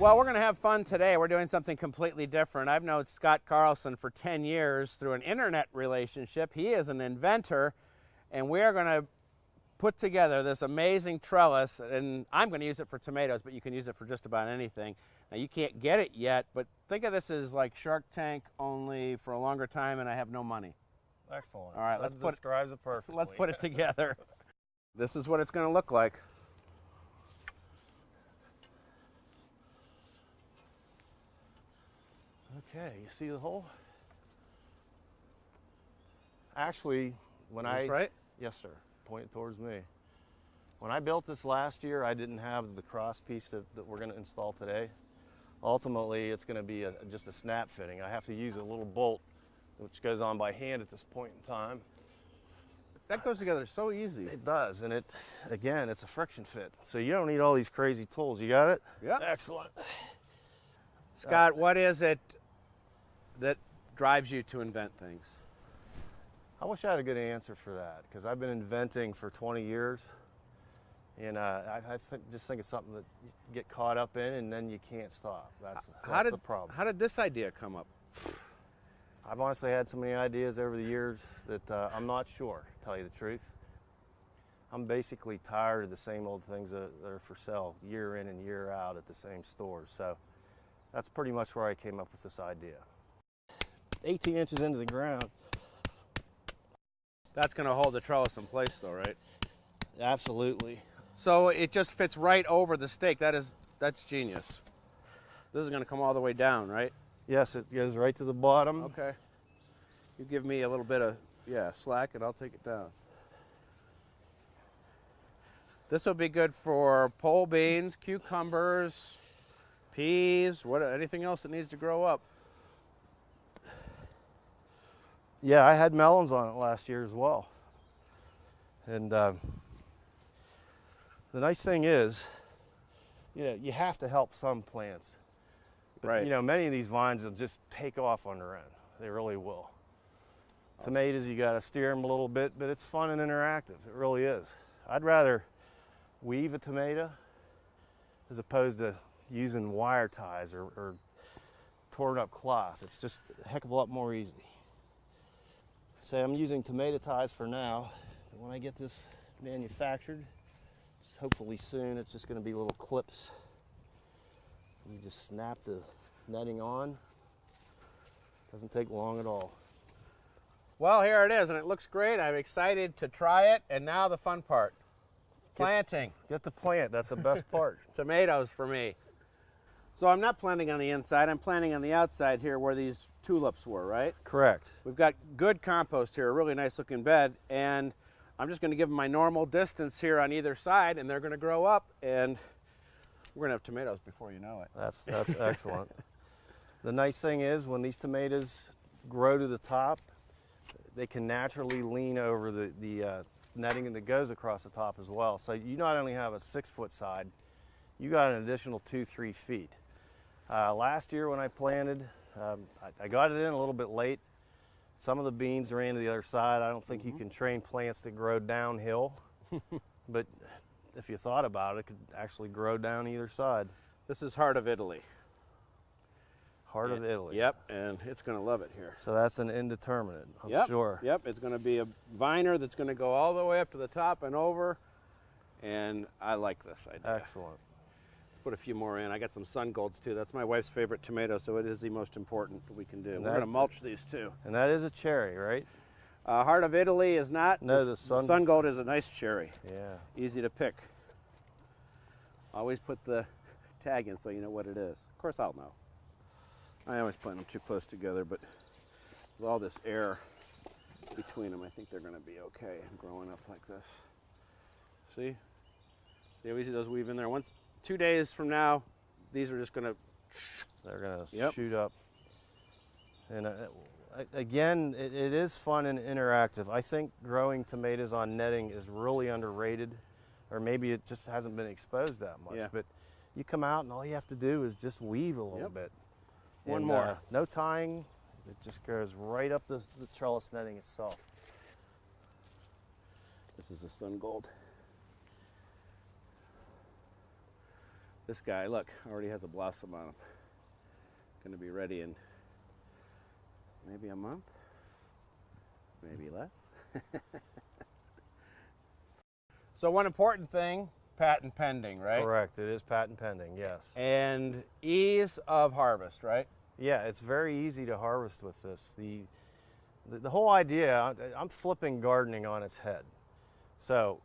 Well, we're going to have fun today. We're doing something completely different. I've known Scott Carlson for 10 years through an internet relationship. He is an inventor, and we are going to put together this amazing trellis, and I'm going to use it for tomatoes, but you can use it for just about anything. Now, you can't get it yet, but think of this as like Shark Tank, only for a longer time, and I have no money. Excellent. All right, that describes it perfectly. Let's put it together. This is what it's going to look like. Okay, you see the hole? Actually, right? Yes, sir. Point it towards me. When I built this last year, I didn't have the cross piece that we're going to install today. Ultimately, it's going to be just a snap fitting. I have to use a little bolt, which goes on by hand at this point in time. That goes together so easy. It does, and again, it's a friction fit. So you don't need all these crazy tools. You got it? Yeah. Excellent. Scott, what is it that drives you to invent things? I wish I had a good answer for that, because I've been inventing for 20 years, and I just think it's something that you get caught up in, and then you can't stop. That's the problem. How did this idea come up? I've honestly had so many ideas over the years that I'm not sure, to tell you the truth. I'm basically tired of the same old things that are for sale year in and year out at the same stores. So that's pretty much where I came up with this idea. 18 inches into the ground. That's going to hold the trellis in place though, right? Absolutely. So it just fits right over the stake. That's genius. This is going to come all the way down, right? Yes, it goes right to the bottom. Okay. You give me a little bit of, slack and I'll take it down. This will be good for pole beans, cucumbers, peas, anything else that needs to grow up. Yeah, I had melons on it last year as well. And the nice thing is, you have to help some plants. But, right. Many of these vines will just take off on their own. They really will. Tomatoes, you got to steer them a little bit, but it's fun and interactive. It really is. I'd rather weave a tomato as opposed to using wire ties or torn up cloth. It's just a heck of a lot more easy. So I'm using tomato ties for now. But when I get this manufactured, hopefully soon, it's just going to be little clips. You just snap the netting on. Doesn't take long at all. Well, here it is, and it looks great. I'm excited to try it, and now the fun part. Planting. Get the plant, that's the best part. Tomatoes for me. So I'm not planting on the inside, I'm planting on the outside here where these tulips were, right? Correct. We've got good compost here, a really nice looking bed, and I'm just going to give them my normal distance here on either side, and they're going to grow up, and we're going to have tomatoes before you know it. That's excellent. The nice thing is when these tomatoes grow to the top, they can naturally lean over the netting that goes across the top as well. So you not only have a 6-foot side, you got an additional 2-3 feet. Last year when I planted, I got it in a little bit late. Some of the beans ran to the other side. I don't think you can train plants to grow downhill, but if you thought about it, it could actually grow down either side. This is Heart of Italy. Heart of Italy. Yep, and it's going to love it here. So that's an indeterminate, I'm sure. Yep, it's going to be a viner that's going to go all the way up to the top and over, and I like this idea. Excellent. Put a few more in. I got some sun golds too. That's my wife's favorite tomato, so it is the most important that we can do. We're going to mulch these too. And that is a cherry, right? Heart of Italy is not. No, the sun gold is a nice cherry. Yeah. Easy to pick. Always put the tag in so you know what it is. Of course I'll know. I always plant them too close together, but with all this air between them, I think they're going to be okay growing up like this. See? See how easy those weave in there? 2 days from now, these are just going to... They're going to shoot up. And again, it is fun and interactive. I think growing tomatoes on netting is really underrated, or maybe it just hasn't been exposed that much. Yeah. But you come out and all you have to do is just weave a little bit. One more. No tying. It just goes right up the trellis netting itself. This is a sun gold. This guy, look, already has a blossom on him. Going to be ready in maybe a month, maybe less. So one important thing, patent pending, right? Correct. It is patent pending, yes. And ease of harvest, right? Yeah, it's very easy to harvest with this. The whole idea, I'm flipping gardening on its head. So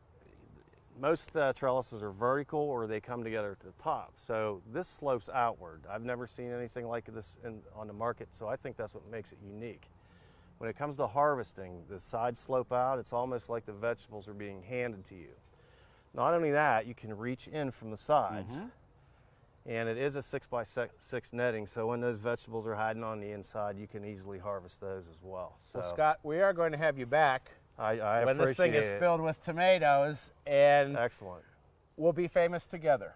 most trellises are vertical or they come together at the top. So this slopes outward. I've never seen anything like this on the market, so I think that's what makes it unique. When it comes to harvesting, the sides slope out. It's almost like the vegetables are being handed to you. Not only that, you can reach in from the sides. And it is a 6x6 netting, so when those vegetables are hiding on the inside, you can easily harvest those as well. So, Well, Scott, we are going to have you back I when this thing appreciate is it. filled with tomatoes, and Excellent. we'll be famous together.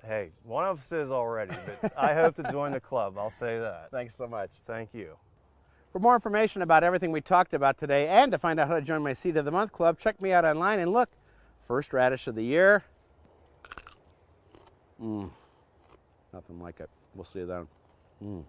Hey, one of us is already, but I hope to join the club. I'll say that. Thanks so much. Thank you. For more information about everything we talked about today and to find out how to join my Seed of the Month Club, check me out online and look, first radish of the year. Nothing like it. We'll see you then.